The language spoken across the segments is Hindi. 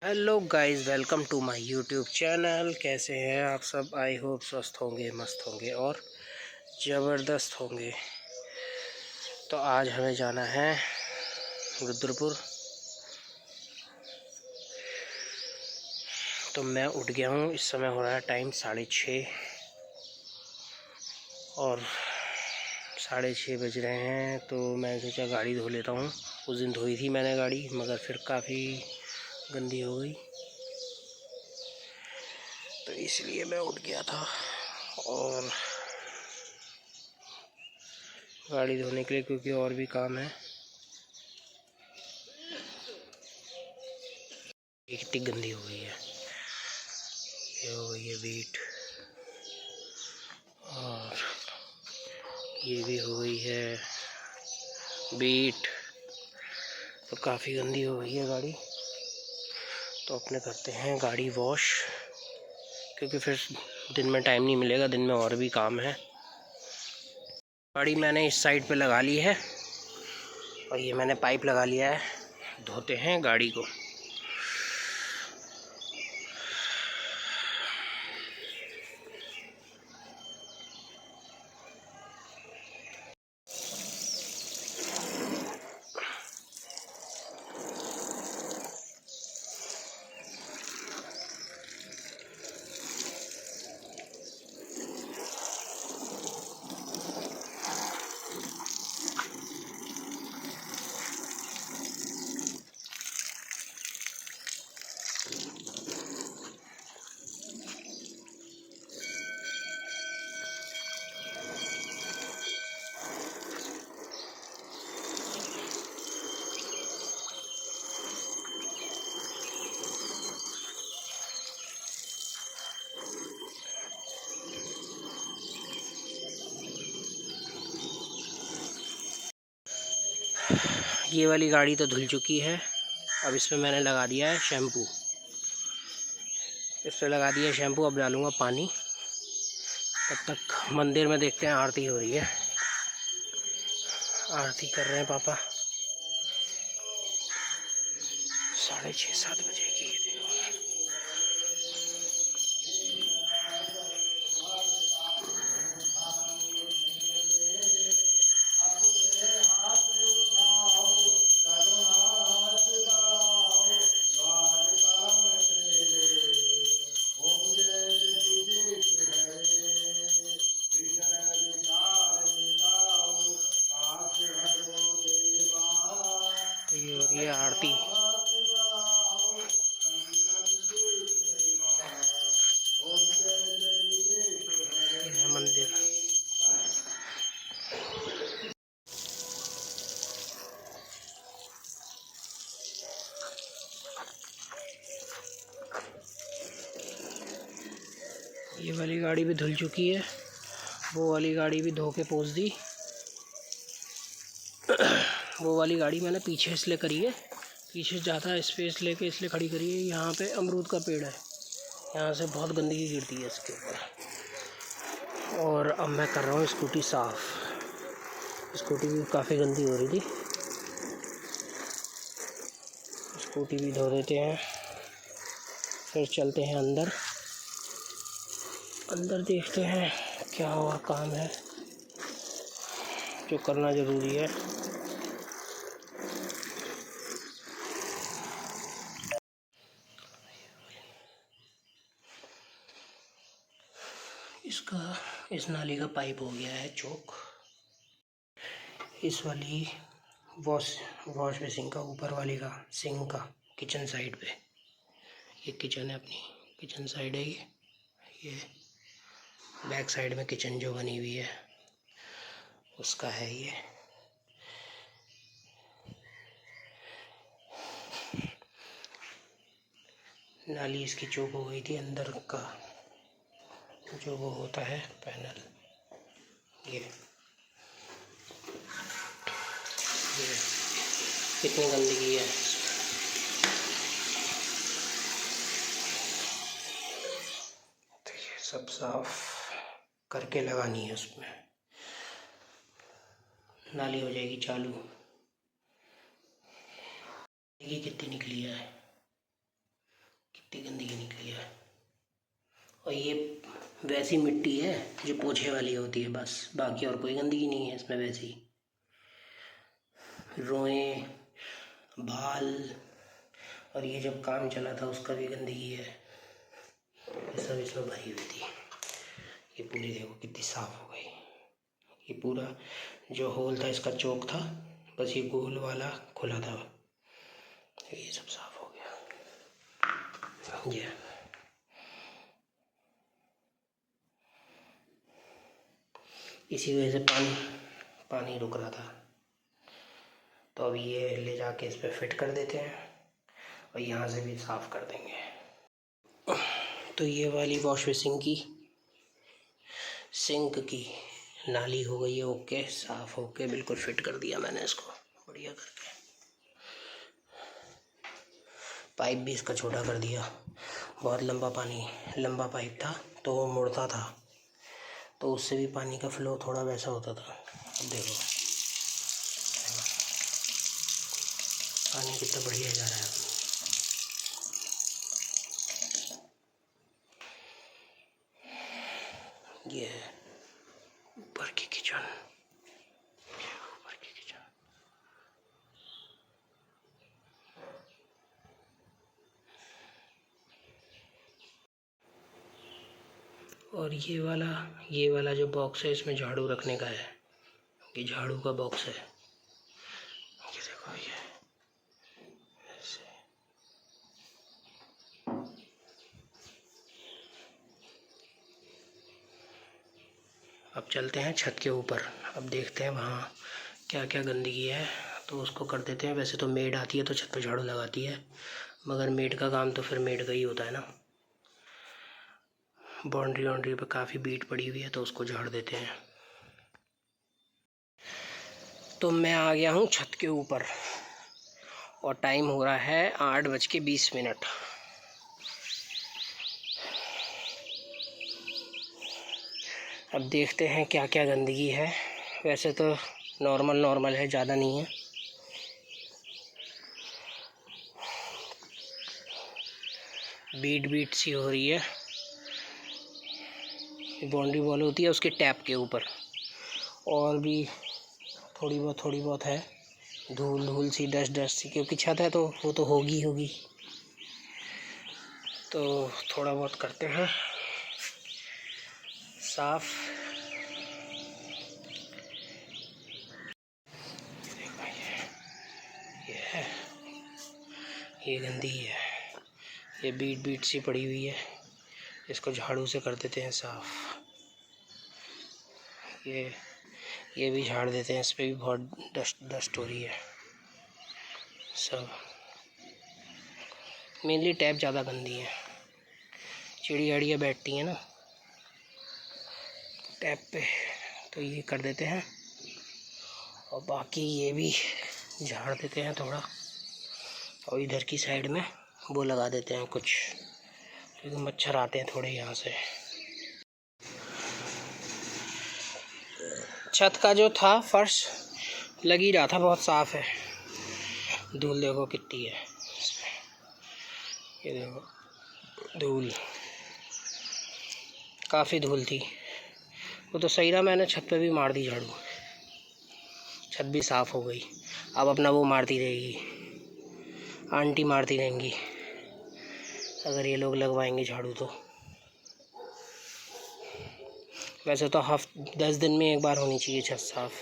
Hello guys, welcome to my YouTube channel. कैसे हैं आप सब? आई होप स्वस्थ होंगे, मस्त होंगे और ज़बरदस्त होंगे। तो आज हमें जाना है रुद्रपुर। तो मैं उठ गया हूँ। इस समय हो रहा है टाइम 6:30 और 6:30 बज रहे हैं। तो मैं सोचा गाड़ी धो लेता हूँ। उस दिन धोई थी मैंने गाड़ी, मगर फिर काफ़ी गंदी हो गई, तो इसलिए मैं उठ गया था और गाड़ी धोने के लिए, क्योंकि और भी काम है। कितनी गंदी हो गई है, ये हो गई है बीट, और ये भी हो गई है बीट। तो काफ़ी गंदी हो गई है गाड़ी। तो अपने करते हैं गाड़ी वॉश, क्योंकि फिर दिन में टाइम नहीं मिलेगा, दिन में और भी काम है। गाड़ी मैंने इस साइड पे लगा ली है और ये मैंने पाइप लगा लिया है। धोते हैं गाड़ी को। ये वाली गाड़ी तो धुल चुकी है। अब इसमें मैंने लगा दिया है शैम्पू। इस पर लगा दिया शैम्पू। अब डालूँगा पानी। तब तक मंदिर में देखते हैं, आरती हो रही है। आरती कर रहे हैं पापा। 6:30-7 बजे की है। ये हो रही है आरती। ये है मंदिर। ये वाली गाड़ी भी धुल चुकी है। वो वाली गाड़ी भी धो के पोंछ दी। वो वाली गाड़ी मैंने पीछे इसलिए करी है, पीछे ज़्यादा स्पेस लेके इसलिए खड़ी करी है। यहाँ पे अमरूद का पेड़ है, यहाँ से बहुत गंदगी गिरती है इसके ऊपर। और अब मैं कर रहा हूँ स्कूटी साफ़। स्कूटी भी काफ़ी गंदी हो रही थी, स्कूटी भी धो देते हैं। फिर चलते हैं अंदर। अंदर देखते हैं क्या और काम है जो करना ज़रूरी है। इस नाली का पाइप हो गया है चौक। इस वाली वॉश बेसिन का ऊपर वाली का सिंक का किचन साइड पे, ये किचन है, अपनी किचन साइड है ये बैक साइड में किचन जो बनी हुई है उसका है ये। नाली इसकी चौक हो गई थी। अंदर का जो वो होता है पैनल, ये कितनी गंदगी है। तो ये सब साफ करके लगानी है। उसमें नाली हो जाएगी चालू। ये कितनी निकली है। और ये वैसी मिट्टी है जो पोछे वाली होती है बस, बाकी और कोई गंदगी नहीं है इसमें। वैसी रोएं, बाल, और ये जब काम चला था उसका भी गंदगी है, ये सब इसमें भरी हुई थी। ये पूरी देखो कितनी साफ़ हो गई। ये पूरा जो होल था इसका चौक था, बस ये गोल वाला खुला था, ये सब साफ़ हो गया। ये इसी वजह से पानी रुक रहा था, तो अभी ये ले जाके इस पर फिट कर देते हैं और यहाँ से भी साफ़ कर देंगे। तो ये वाली वॉश बेसिन की सिंक की नाली हो गई है ओके, साफ़ होके बिल्कुल फिट कर दिया मैंने इसको बढ़िया करके। पाइप भी इसका छोटा कर दिया, बहुत लंबा पाइप था तो वो मुड़ता था, तो उससे भी पानी का फ्लो थोड़ा वैसा होता था। अब देखो पानी कितना बढ़िया जा रहा है। ये है ऊपर की किचन, और ये वाला जो बॉक्स है इसमें झाड़ू रखने का है, ये झाड़ू का बॉक्स है। ये देखो ये ऐसे। अब चलते हैं छत के ऊपर, अब देखते हैं वहाँ क्या क्या गंदगी है तो उसको कर देते हैं। वैसे तो मेड आती है तो छत पे झाड़ू लगाती है, मगर मेड का काम तो फिर मेड का ही होता है ना। बाउंड्री पे काफ़ी बीट पड़ी हुई है तो उसको झाड़ देते हैं। तो मैं आ गया हूँ छत के ऊपर और टाइम हो रहा है 8:20। अब देखते हैं क्या क्या गंदगी है। वैसे तो नॉर्मल है, ज़्यादा नहीं है। बीट सी हो रही है। बाउंड्री वॉल होती है उसके टैप के ऊपर, और भी थोड़ी बहुत है धूल सी, डस्ट सी, क्योंकि छत है तो वो तो होगी। तो थोड़ा बहुत करते हैं साफ। ये गंदी है, ये बीट सी पड़ी हुई है, इसको झाड़ू से कर देते हैं साफ। ये भी झाड़ देते हैं, इस पर भी बहुत डस्ट हो रही है सब। मेनली टैप ज़्यादा गंदी है, चिड़ियाड़ियाँ बैठती हैं ना टैप पे, तो ये कर देते हैं। और बाकी ये भी झाड़ देते हैं थोड़ा, और इधर की साइड में वो लगा देते हैं कुछ, क्योंकि मच्छर आते हैं थोड़े यहाँ से। छत का जो था फर्श लग ही रहा था, बहुत साफ़ है। धूल देखो कितनी है इसमें, ये देखो धूल, काफ़ी धूल थी। वो तो सही रहा, मैंने छत पे भी मार दी झाड़ू, छत भी साफ़ हो गई। अब अपना वो मारती रहेगी, आंटी मारती रहेंगी अगर ये लोग लगवाएंगे झाड़ू तो। वैसे तो 10 दिन में एक बार होनी चाहिए छत साफ़।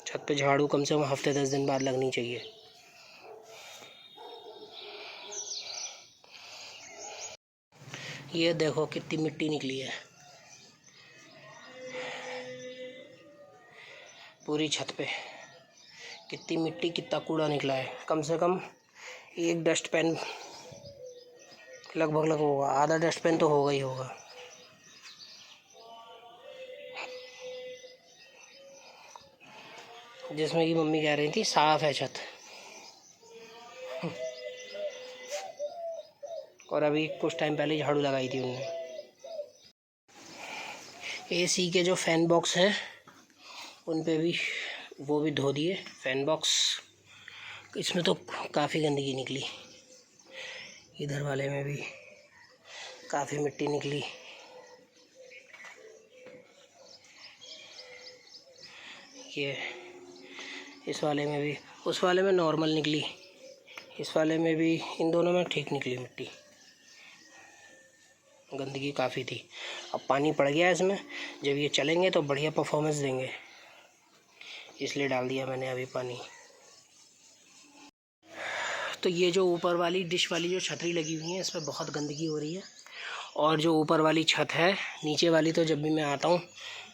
छत पे झाड़ू कम से कम हफ्ते 10 दिन बाद लगनी चाहिए। ये देखो कितनी मिट्टी निकली है पूरी छत पे, कितनी मिट्टी, कितना कूड़ा निकला है। कम से कम एक डस्ट पैन लगभग होगा, आधा डस्ट पैन तो होगा ही होगा। जिसमें कि मम्मी कह रही थी साफ़ है छत, और अभी कुछ टाइम पहले झाड़ू लगाई थी उन्होंने। एसी के जो फ़ैन बॉक्स हैं उन पे भी वो भी धो दिए फ़ैन बॉक्स। इसमें तो काफ़ी गंदगी निकली, इधर वाले में भी काफ़ी मिट्टी निकली। ये इस वाले में भी, उस वाले में नॉर्मल निकली, इस वाले में भी, इन दोनों में ठीक निकली मिट्टी। गंदगी काफ़ी थी। अब पानी पड़ गया इसमें, जब ये चलेंगे तो बढ़िया परफॉर्मेंस देंगे, इसलिए डाल दिया मैंने अभी पानी। तो ये जो ऊपर वाली डिश वाली जो छतरी लगी हुई है, इसमें बहुत गंदगी हो रही है। और जो ऊपर वाली छत है, नीचे वाली तो जब भी मैं आता हूँ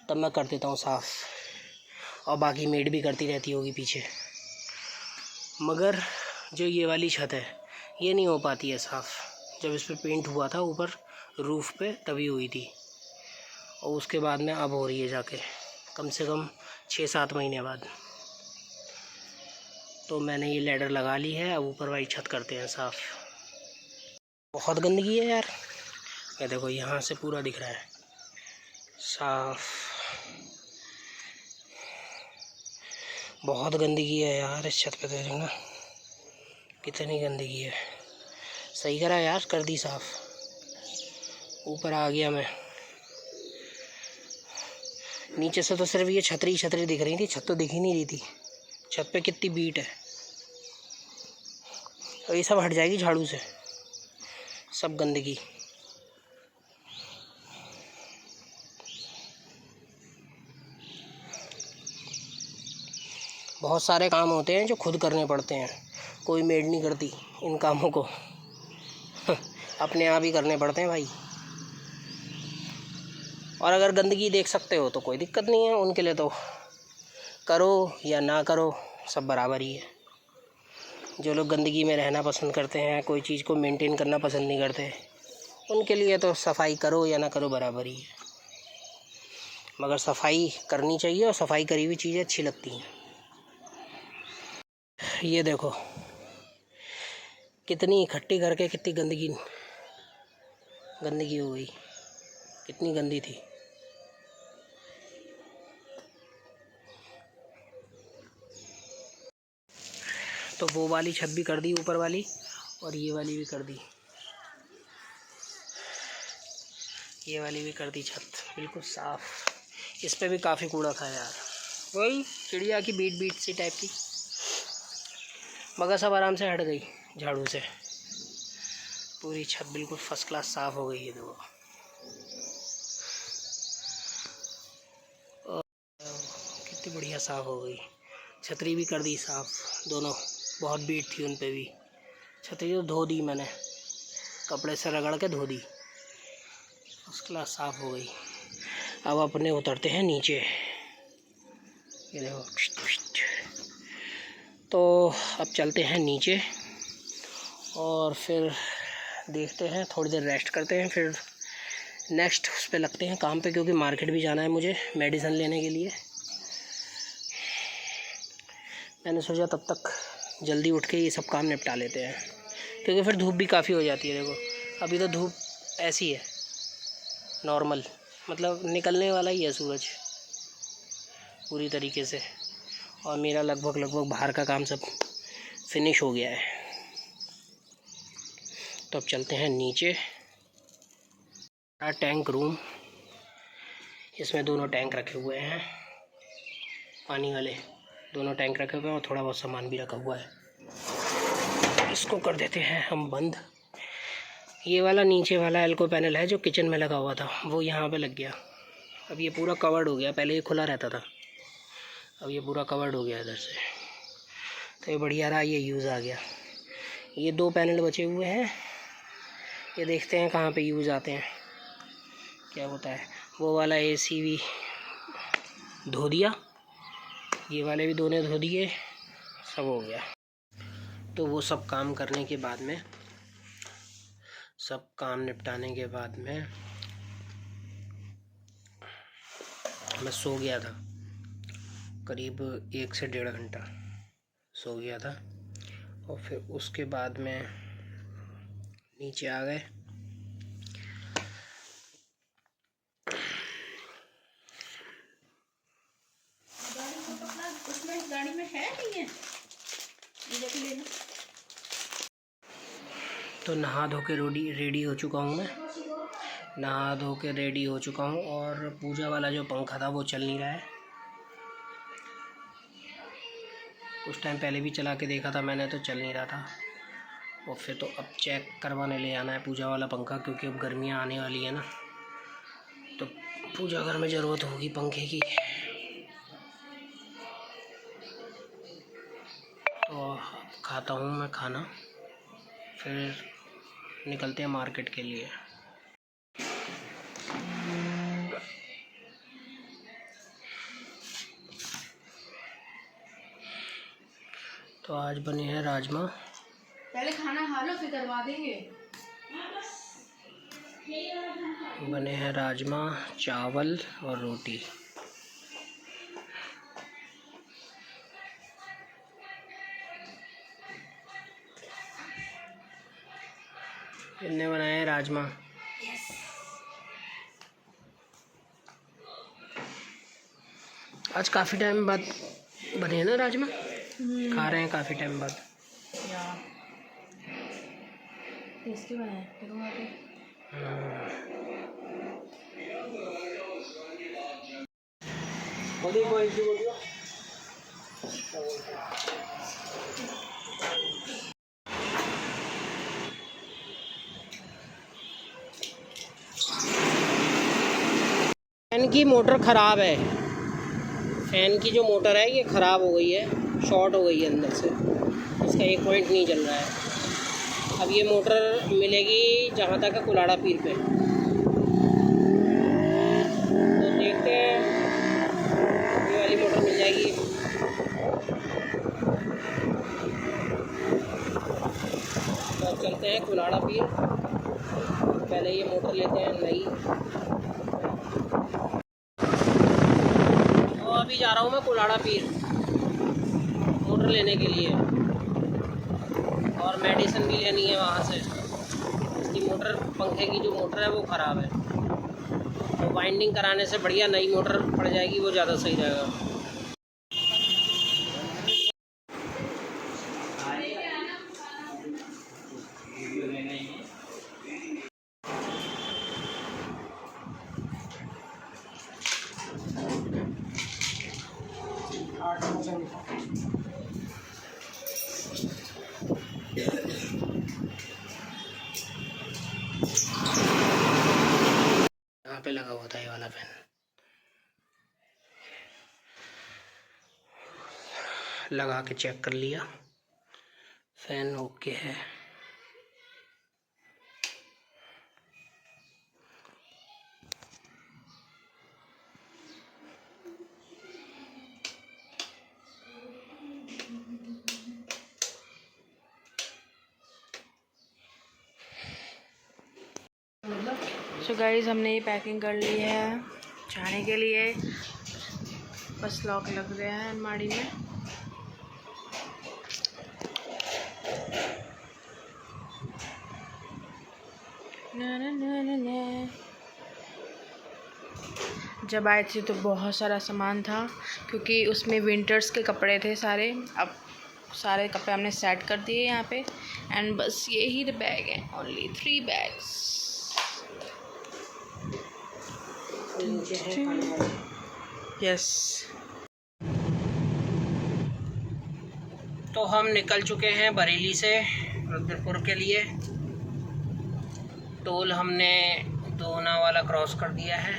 तब मैं कर देता हूँ साफ़, और बाकी मेड भी करती रहती होगी पीछे। मगर जो ये वाली छत है, ये नहीं हो पाती है साफ़। जब इस पर पेंट हुआ था ऊपर रूफ़ पे, तभी हुई थी, और उसके बाद में अब हो रही है जाके, कम से कम 6-7 महीने बाद। तो मैंने ये लैडर लगा ली है, अब ऊपर वाली छत करते हैं साफ़। बहुत गंदगी है यार, ये देखो यहाँ से पूरा दिख रहा है साफ़। बहुत गंदगी है यार इस छत पे, देखो ना कितनी गंदगी है। सही करा यार, कर दी साफ़। ऊपर आ गया मैं, नीचे से तो सिर्फ ये छतरी छतरी दिख रही थी, छत तो दिख ही नहीं रही थी। छत पे कितनी बीट है, और ये सब हट जाएगी झाड़ू से, सब गंदगी। बहुत सारे काम होते हैं जो खुद करने पड़ते हैं, कोई मेड नहीं करती इन कामों को अपने आप ही करने पड़ते हैं भाई। और अगर गंदगी देख सकते हो तो कोई दिक्कत नहीं है, उनके लिए तो करो या ना करो सब बराबर ही है। जो लोग गंदगी में रहना पसंद करते हैं, कोई चीज़ को मेंटेन करना पसंद नहीं करते, उनके लिए तो सफाई करो या ना करो बराबर ही है। मगर सफाई करनी चाहिए, और सफाई करी हुई चीज़ें अच्छी लगती हैं। ये देखो कितनी इकट्ठी करके कितनी गंदगी हो गई, कितनी गंदी थी। तो वो वाली छत भी कर दी ऊपर वाली, और ये वाली भी कर दी, ये वाली भी कर दी छत बिल्कुल साफ़। इस पे भी काफ़ी कूड़ा था यार, वही चिड़िया की बीट बीट सी टाइप की, मगर सब आराम से हट गई झाड़ू से। पूरी छत बिल्कुल फर्स्ट क्लास साफ़ हो गई है। देखो कितनी बढ़िया साफ़ हो गई। छतरी भी कर दी साफ़, दोनों बहुत बीट थी उन पे भी। छतरी तो धो दी मैंने, कपड़े से रगड़ के धो दी, फर्स्ट क्लास साफ़ हो गई। अब अपने उतरते हैं नीचे, ये देखो। तो अब चलते हैं नीचे, और फिर देखते हैं, थोड़ी देर रेस्ट करते हैं, फिर नेक्स्ट उस पर लगते हैं काम पे, क्योंकि मार्केट भी जाना है मुझे मेडिसिन लेने के लिए। मैंने सोचा तब तक जल्दी उठ के ये सब काम निपटा लेते हैं, क्योंकि फिर धूप भी काफ़ी हो जाती है। देखो अभी तो धूप ऐसी है नॉर्मल, मतलब निकलने वाला ही है सूरज पूरी तरीके से, और मेरा लगभग बाहर का काम सब फिनिश हो गया है। तो अब चलते हैं नीचे। टैंक रूम, इसमें दोनों टैंक रखे हुए हैं, पानी वाले दोनों टैंक रखे हुए हैं, और थोड़ा बहुत सामान भी रखा हुआ है। इसको कर देते हैं हम बंद। ये वाला नीचे वाला एल्को पैनल है जो किचन में लगा हुआ था, वो यहाँ पे लग गया। अब ये पूरा कवर्ड हो गया, पहले ये खुला रहता था, अब ये पूरा कवर्ड हो गया इधर से। तो ये बढ़िया रहा, ये यूज़ आ गया। ये 2 पैनल बचे हुए हैं, ये देखते हैं कहाँ पे यूज़ आते हैं, क्या होता है। वो वाला AC भी धो दिया, ये वाले भी दोनों धो दिए, सब हो गया। तो वो सब काम करने के बाद में, सब काम निपटाने के बाद में मैं सो गया था, करीब 1 से 1.5 घंटा सो गया था। और फिर उसके बाद में नीचे आ गए। गाड़ी में है नहीं है, तो नहा धो के रेडी हो चुका हूँ मैं, नहा धो के रेडी हो चुका हूँ और पूजा वाला जो पंखा था वो चल नहीं रहा है। कुछ टाइम पहले भी चला के देखा था मैंने तो चल नहीं रहा था, और फिर तो अब चेक करवाने ले आना है पूजा वाला पंखा, क्योंकि अब गर्मियाँ आने वाली है ना, तो पूजा घर में ज़रूरत होगी पंखे की। तो खाता हूँ मैं खाना, फिर निकलते हैं मार्केट के लिए। तो आज बने हैं राजमा। पहले खाना खा लो फिर करवा देंगे। बने हैं राजमा, चावल और रोटी। इनने बनाए हैं राजमा। आज काफ़ी टाइम बाद बने हैं ना राजमा, खा रहे हैं काफ़ी टाइम बाद। टेस्टी बना है। फैन की मोटर ख़राब है। फैन की जो मोटर है ये ख़राब हो गई है, शॉर्ट हो गई है अंदर से, इसका एक पॉइंट नहीं चल रहा है। अब ये मोटर मिलेगी जहाँ तक है कुलाड़ा पीर पे, तो देखते हैं ये वाली मोटर मिल जाएगी। तो अब चलते हैं कुलाड़ा पीर, पहले ये मोटर लेते हैं नई। तो अभी जा रहा हूँ मैं कुलाड़ा पीर मोटर लेने के लिए, और मेडिसिन भी लेनी है वहाँ से। इसकी मोटर, पंखे की जो मोटर है वो ख़राब है, तो वाइंडिंग कराने से बढ़िया नई मोटर पड़ जाएगी, वो ज़्यादा सही रहेगा। यहाँ पे लगा हुआ था ये वाला फैन, लगा के चेक कर लिया, फैन ओके है। सो गाइस हमने ये पैकिंग कर ली है जाने के लिए, बस लॉक लग गया है अलमारी में। ना ना ना ना ना। जब आए थे तो बहुत सारा सामान था, क्योंकि उसमें विंटर्स के कपड़े थे सारे। अब सारे कपड़े हमने सेट कर दिए यहाँ पे, एंड बस यही बैग है, ओनली 3 बैग्स। यस। तो हम निकल चुके हैं बरेली से रुद्रपुर के लिए। टोल हमने दोना वाला क्रॉस कर दिया है।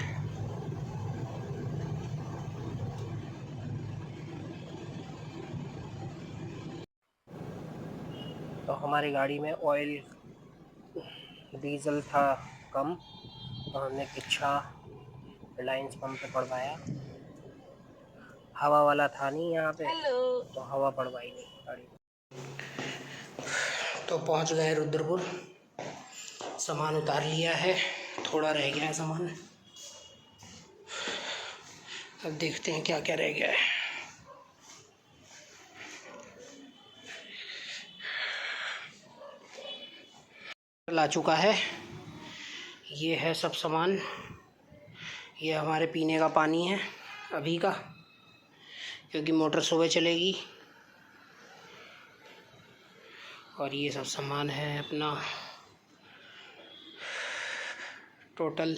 तो हमारी गाड़ी में ऑयल, डीजल था कम, तो हमने किच्छा रिलायंस पंप पे पड़वाया। हवा वाला था नहीं यहाँ पे, तो हवा पड़वाई नहीं गाड़ी। तो पहुँच गए रुद्रपुर, सामान उतार लिया है, थोड़ा रह गया है सामान, अब देखते हैं क्या क्या रह गया है। ला चुका है, ये है सब सामान। ये हमारे पीने का पानी है अभी का, क्योंकि मोटर सुबह चलेगी। और ये सब सामान है अपना टोटल